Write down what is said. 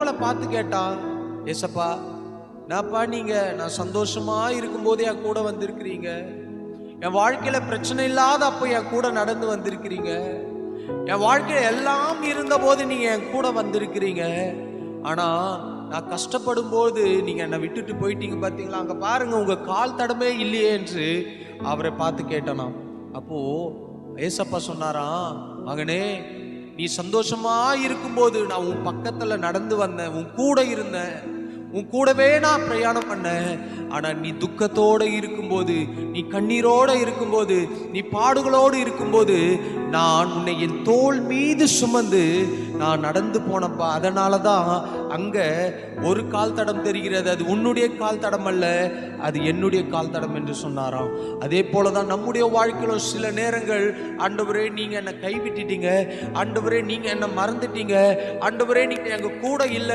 பார்த்து கேட்டான், ஏசப்பா நான்ப்பா நான் சந்தோஷமா இருக்கும்போது என் கூட வந்திருக்கிறீங்க, என் வாழ்க்கையில பிரச்சனை இல்லாத அப்ப என் கூட நடந்து வந்திருக்கிறீங்க, என் வாழ்க்கையில எல்லாம் இருந்த போது நீங்க என் கூட வந்திருக்கிறீங்க. ஆனா நான் கஷ்டப்படும் போது நீங்க என்னை விட்டுட்டு போயிட்டீங்க பாத்தீங்களா, அங்க பாருங்க உங்க கால் தடமே இல்லையே என்று அவரை பார்த்து கேட்டானாம். அப்போ ஏசப்பா சொன்னாராம், மகனே நீ சந்தோஷமா இருக்கும்போது நான் உன் பக்கத்துல நடந்து வந்தேன், உன் கூட இருந்தேன், உன் கூடவே நான் பிரயாணம் பண்ணேன். ஆனா நீ துக்கத்தோட இருக்கும்போது, நீ கண்ணீரோட இருக்கும்போது, நீ பாடுகளோடு இருக்கும்போது நான் உன்னை என் தோள் மீது சுமந்து நான் நடந்து போனப்பா. அதனாலதான் அங்க ஒரு கால் தடம் தெரிகிறது, அது உன்னுடைய கால் தடம் அல்ல, அது என்னுடைய கால் தடம் என்று சொன்னாராம். அதே போலதான் நம்முடைய வாழ்க்கையில சில நேரங்கள், ஆண்டவரே நீங்க என்னை கைவிட்டுட்டீங்க, ஆண்டவரே நீங்க என்னை மறந்துட்டீங்க, ஆண்டவரே நீங்க எங்க கூட இல்லை